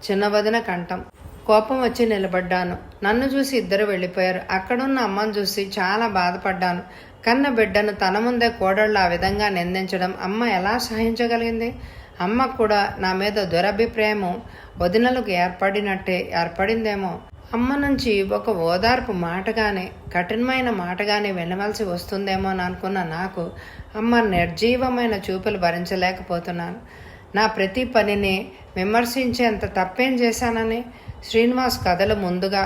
చిన్న వదిన కంఠం. కోపం వచ్చి నిలబడ్డాను. నన్ను చూసి ఇద్దరు వెళ్ళిపోయారు. అక్కడున్న అమ్మను చూసి చాలా బాధపడ్డాను. కన్న బిడ్డను తన ముందే కోడళ్ళు ఆ విధంగా నిందించడం అమ్మ ఎలా సహించగలిగింది? అమ్మకు కూడా నా మీద దురభిప్రాయం వదినలకు ఏర్పడిందేమో. అమ్మ నుంచి ఒక ఓదార్పు మాటగానే, కఠినమైన మాటగానే వినవలసి వస్తుందేమో అని అనుకున్న నాకు అమ్మ నిర్జీవమైన చూపులు భరించలేకపోతున్నాను. నా ప్రతి పనిని విమర్శించేంత తప్పేం చేశానని? శ్రీనివాస్ కథలు ముందుగా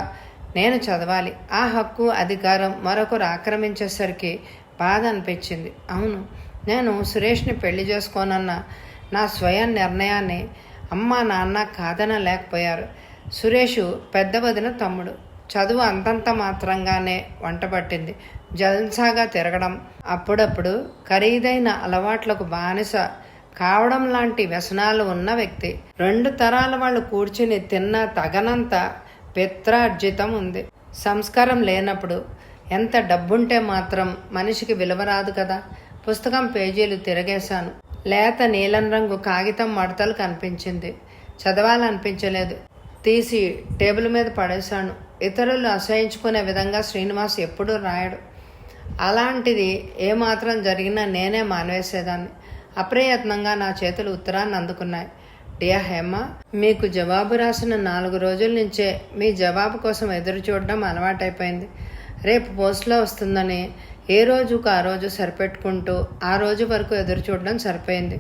నేను చదవాలి. ఆ హక్కు, అధికారం మరొకరు ఆక్రమించేసరికి బాధ అనిపించింది. అవును, నేను సురేష్ని పెళ్లి చేసుకోనన్న నా స్వయం నిర్ణయాన్ని అమ్మ, నాన్న కాదనలేకపోయారు. సురేషు పెద్ద వదిన తమ్ముడు. చదువు అంతంత మాత్రంగానే వంటపట్టింది. జల్సాగా తిరగడం, అప్పుడప్పుడు ఖరీదైన అలవాట్లకు బానిస కావడం లాంటి వ్యసనాలు ఉన్న వ్యక్తి. 2 తరాల వాళ్ళు కూర్చుని తిన్న తగనంత పిత్రార్జితం ఉంది. సంస్కారం లేనప్పుడు ఎంత డబ్బుంటే మాత్రం మనిషికి విలువ రాదు కదా. పుస్తకం పేజీలు తిరగేశాను. లేత నీలం రంగు కాగితం మడతలు కనిపించింది. చదవాలనిపించలేదు. తీసి టేబుల్ మీద పడేశాను. ఇతరులు అసహించుకునే విధంగా శ్రీనివాస్ ఎప్పుడూ రాయడు. అలాంటిది ఏమాత్రం జరిగినా నేనే మానేసేదాన్ని. అప్రయత్నంగా నా చేతులు ఉత్తరాన్ని అందుకున్నాయి. డియర్ హేమ, మీకు జవాబు రాసిన 4 రోజుల నుంచే మీ జవాబు కోసం ఎదురు చూడడం అలవాటైపోయింది. రేపు పోస్ట్లో వస్తుందని ఏ రోజుకు ఆ రోజు సరిపెట్టుకుంటూ ఆ రోజు వరకు ఎదురు చూడడం సరిపోయింది.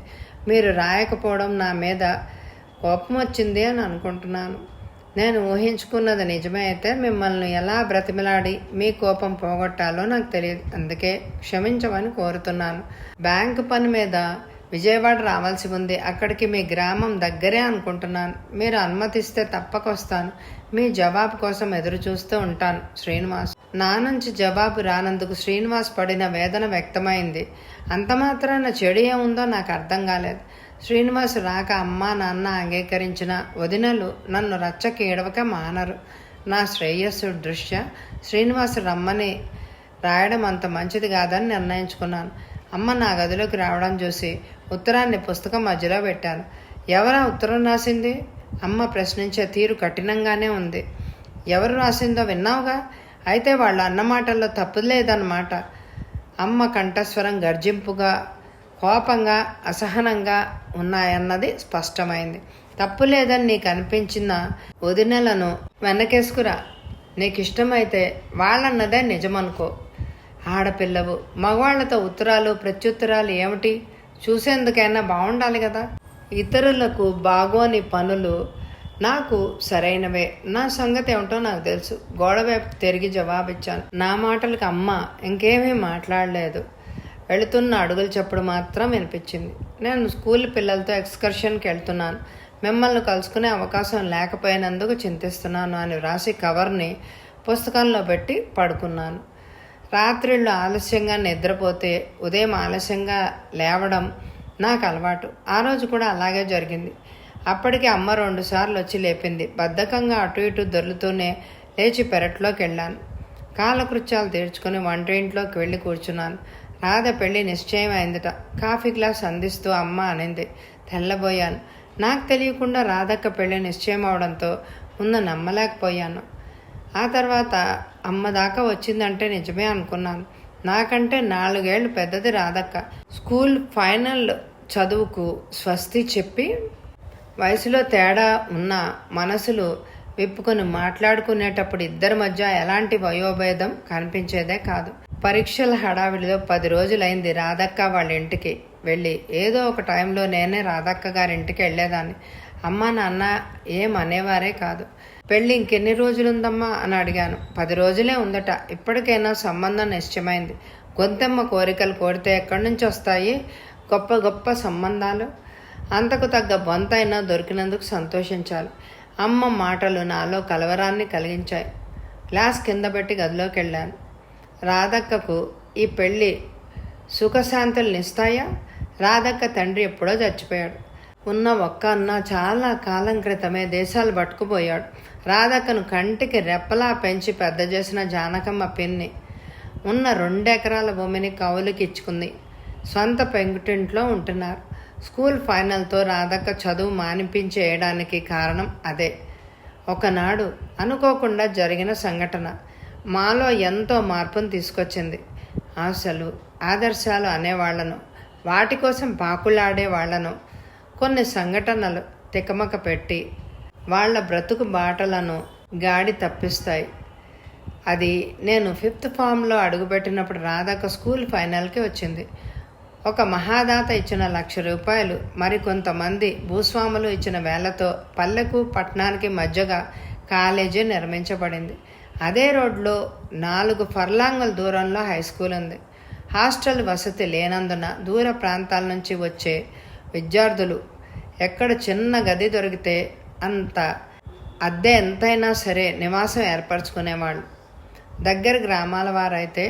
మీరు రాయకపోవడం నా మీద కోపం వచ్చింది అని అనుకుంటున్నాను. నేను ఊహించుకున్నది నిజమే అయితే మిమ్మల్ని ఎలా బ్రతిమిలాడి మీ కోపం పోగొట్టాలో నాకు తెలియదు. అందుకే క్షమించమని కోరుతున్నాను. బ్యాంకు పని మీద విజయవాడ రావాల్సి ఉంది. అక్కడికి మీ గ్రామం దగ్గరే అనుకుంటున్నాను. మీరు అనుమతిస్తే తప్పకొస్తాను. మీ జవాబు కోసం ఎదురు చూస్తూ ఉంటాను. శ్రీనివాస్. నా నుంచి జవాబు రానందుకు శ్రీనివాస్ పడిన వేదన వ్యక్తమైంది. అంత మాత్రాన చెడు ఏముందో నాకు అర్థం కాలేదు. శ్రీనివాస్ రాక అమ్మా, నాన్న అంగీకరించిన వదినలు నన్ను రచ్చకి ఏడవక మానరు. నా శ్రేయస్సు దృష్ట్యా శ్రీనివాస్ రమ్మని రాయడం అంత మంచిది కాదని నిర్ణయించుకున్నాను. అమ్మ నా గదిలోకి రావడం చూసి ఉత్తరాన్ని పుస్తకం మధ్యలో పెట్టాను. ఎవరా ఉత్తరం రాసింది? అమ్మ ప్రశ్నించే తీరు కఠినంగానే ఉంది. ఎవరు రాసిందో విన్నావుగా? అయితే వాళ్ళు అన్న మాటల్లో తప్పు లేదన్నమాట. అమ్మ కంఠస్వరం గర్జింపుగా, కోపంగా, అసహనంగా ఉన్నాయన్నది స్పష్టమైంది. తప్పు లేదని నీకు అనిపించిన వదినలను వెనకేసుకురా. నీకు ఇష్టమైతే వాళ్ళన్నదే నిజమనుకో. ఆడపిల్లవు, మగవాళ్లతో ఉత్తరాలు ప్రత్యుత్తరాలు ఏమిటి? చూసేందుకైనా బాగుండాలి కదా. ఇతరులకు బాగోని పనులు నాకు సరైనవే. నా సంగతి ఏమిటో నాకు తెలుసు. గోడవైపు తిరిగి జవాబిచ్చాను. నా మాటలకు అమ్మ ఇంకేమీ మాట్లాడలేదు. వెళుతున్న అడుగులు చప్పుడు మాత్రం వినిపించింది. నేను స్కూల్ పిల్లలతో ఎక్స్కర్షన్కి వెళ్తున్నాను. మిమ్మల్ని కలుసుకునే అవకాశం లేకపోయినందుకు చింతిస్తున్నాను అని వ్రాసి కవర్ని పుస్తకంలో పెట్టి పడుకున్నాను. రాత్రిళ్ళు ఆలస్యంగా నిద్రపోతే ఉదయం ఆలస్యంగా లేవడం నాకు అలవాటు. ఆ రోజు కూడా అలాగే జరిగింది. అప్పటికి అమ్మ 2 సార్లు వచ్చి లేపింది. బద్ధకంగా అటు ఇటు దొర్లుతూనే లేచి పెరట్లోకి వెళ్ళాను. కాలకృత్యాలు తీర్చుకుని వంటింట్లోకి వెళ్ళి కూర్చున్నాను. రాధ పెళ్లి నిశ్చయం అయిందట. కాఫీ గ్లాస్ అందిస్తూ అమ్మ అనింది. తెల్లబోయాను. నాకు తెలియకుండా రాధక్క పెళ్లి నిశ్చయం అవడంతో ముందు నమ్మలేకపోయాను. ఆ తర్వాత అమ్మ దాకా వచ్చిందంటే నిజమే అనుకున్నాను. నాకంటే 4 ఏళ్ళు పెద్దది రాధక్క. స్కూల్ ఫైనల్ చదువుకు స్వస్తి చెప్పి వయసులో తేడా ఉన్న మనసులు విప్పుకొని మాట్లాడుకునేటప్పుడు ఇద్దరి మధ్య ఎలాంటి వయోభేదం కనిపించేదే కాదు. పరీక్షల హడావిడిలో 10 రోజులైంది రాధక్క వాళ్ళ ఇంటికి వెళ్ళి. ఏదో ఒక టైంలో నేనే రాధక్క గారింటికి వెళ్ళేదాన్ని. అమ్మ నాన్న ఏం అనేవారే కాదు. పెళ్ళి ఇంకెన్ని రోజులుందమ్మా అని అడిగాను. 10 రోజులే ఉందట. ఇప్పటికైనా సంబంధం నిశ్చయమైంది. గొంతెమ్మ కోరికలు కోరితే ఎక్కడి నుంచి వస్తాయి గొప్ప గొప్ప సంబంధాలు? అంతకు తగ్గ బొంతైనా దొరికినందుకు సంతోషించాలి. అమ్మ మాటలు నాలో కలవరాన్ని కలిగించాయి. గ్లాస్ కింద పెట్టి గదిలోకి వెళ్ళాను. రాధక్కకు ఈ పెళ్ళి సుఖశాంతులనిస్తాయా? రాధక్క తండ్రి ఎప్పుడో చచ్చిపోయాడు. ఉన్న ఒక్క అన్న చాలా కాలం క్రితమే దేశాలు పట్టుకుపోయాడు. రాధక్కను కంటికి రెప్పలా పెంచి పెద్ద చేసిన జానకమ్మ పిన్ని ఉన్న 2 ఎకరాల భూమిని కౌలుకి ఇచ్చుకుంది. సొంత పెంకుటింట్లో ఉంటున్నారు. స్కూల్ ఫైనల్తో రాధక్క చదువు మానిపించేయడానికి కారణం అదే. ఒకనాడు అనుకోకుండా జరిగిన సంఘటన మాలో ఎంతో మార్పును తీసుకొచ్చింది. ఆశలు ఆదర్శాలు అనేవాళ్లను, వాటి కోసం పాకులాడే వాళ్లను కొన్ని సంఘటనలు తికమక పెట్టి వాళ్ల బ్రతుకు బాటలను గాడి తప్పిస్తాయి. అది నేను 5th ఫామ్లో అడుగుపెట్టినప్పుడు రాధక్క స్కూల్ ఫైనల్కి వచ్చింది. ఒక మహాదాత ఇచ్చిన 1,00,000 రూపాయలు, మరికొంతమంది భూస్వాములు ఇచ్చిన వేలతో పల్లెకు పట్టణానికి మధ్యగా కాలేజీ నిర్మించబడింది. అదే రోడ్లో 4 ఫర్లాంగుల దూరంలో హై స్కూల్ ఉంది. హాస్టల్ వసతి లేనందున దూర ప్రాంతాల నుంచి వచ్చే విద్యార్థులు ఎక్కడ చిన్న గది దొరికితే అంత అద్దె ఎంతైనా సరే నివాసం ఏర్పరచుకునేవాళ్ళు. దగ్గర గ్రామాల వారైతే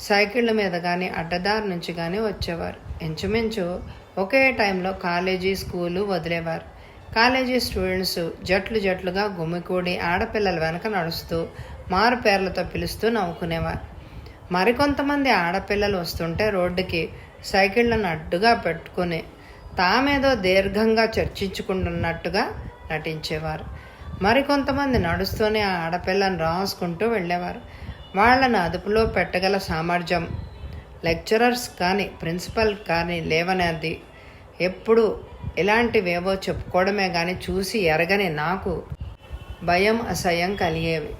సైకిళ్ళ మీద కానీ అడ్డదారి నుంచి కానీ వచ్చేవారు. ఇంచుమించు ఒకే టైంలో కాలేజీ స్కూలు వదిలేవారు. కాలేజీ స్టూడెంట్స్ జట్లు జట్లుగా గుమికూడి ఆడపిల్లల వెనక నడుస్తూ మారు పేర్లతో పిలుస్తూ నవ్వుకునేవారు. మరికొంతమంది ఆడపిల్లలు వస్తుంటే రోడ్డుకి సైకిళ్లను అడ్డుగా పెట్టుకుని తామేదో దీర్ఘంగా చర్చించుకుంటున్నట్టుగా నటించేవారు. మరికొంతమంది నడుస్తూనే ఆ ఆడపిల్లను రాసుకుంటూ వెళ్ళేవారు. వాళ్లను అదుపులో పెట్టగల సామర్థ్యం లెక్చరర్స్ కానీ ప్రిన్సిపల్ కానీ లేవనేది. ఎప్పుడు ఇలాంటివేవో చెప్పుకోవడమే కానీ చూసి ఎరగని నాకు భయం అసహ్యం కలిగేవి.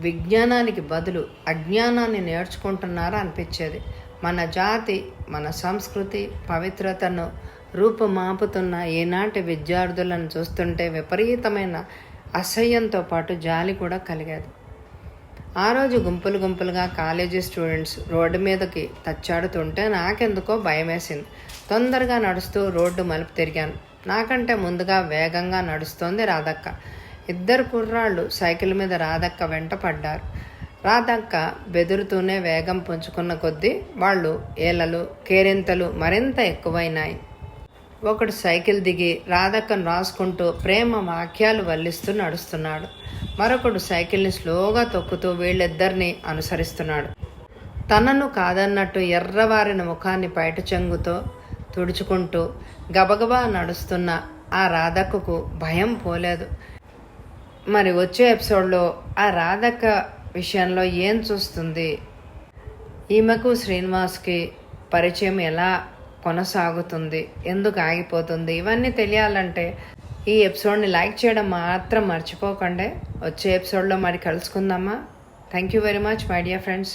విజ్ఞానానికి బదులు అజ్ఞానాన్ని నేర్చుకుంటున్నారా అనిపించేది. మన జాతి మన సంస్కృతి పవిత్రతను రూపుమాపుతున్న ఈనాటి విద్యార్థులను చూస్తుంటే విపరీతమైన అసహ్యంతో పాటు జాలి కూడా కలిగేది. ఆ రోజు గుంపులు గుంపులుగా కాలేజీ స్టూడెంట్స్ రోడ్డు మీదకి తచ్చాడుతుంటే నాకెందుకో భయం వేసింది. తొందరగా నడుస్తూ రోడ్డు మలుపు తిరిగాను. నాకంటే ముందుగా వేగంగా నడుస్తోంది రాధక్క. 2 కుర్రాళ్ళు సైకిల్ మీద రాధక్క వెంట పడ్డారు. రాధక్క బెదురుతూనే వేగం పుంజుకున్న కొద్దీ వాళ్ళు ఏలలు కేరింతలు మరింత ఎక్కువైనాయి. ఒకడు సైకిల్ దిగి రాధక్కను రాసుకుంటూ ప్రేమ వాక్యాలు వల్లిస్తూ నడుస్తున్నాడు. మరొకడు సైకిల్ని స్లోగా తొక్కుతూ వీళ్ళిద్దరినీ అనుసరిస్తున్నాడు. తనను కాదన్నట్టు ఎర్రవారిన ముఖాన్ని పైట చెంగుతో తుడుచుకుంటూ గబగబా నడుస్తున్న ఆ రాధక్కకు భయం పోలేదు. మరి వచ్చే ఎపిసోడ్లో ఆ రాధక్క విషయంలో ఏం చూస్తుంది? ఈమెకు శ్రీనివాస్కి పరిచయం ఎలా కొనసాగుతుంది? ఎందుకు ఆగిపోతుంది? ఇవన్నీ తెలియాలంటే ఈ ఎపిసోడ్ని లైక్ చేయడం మాత్రం మర్చిపోకండి. వచ్చే ఎపిసోడ్లో మరి కలుసుకుందామా. Thank you very much my dear friends.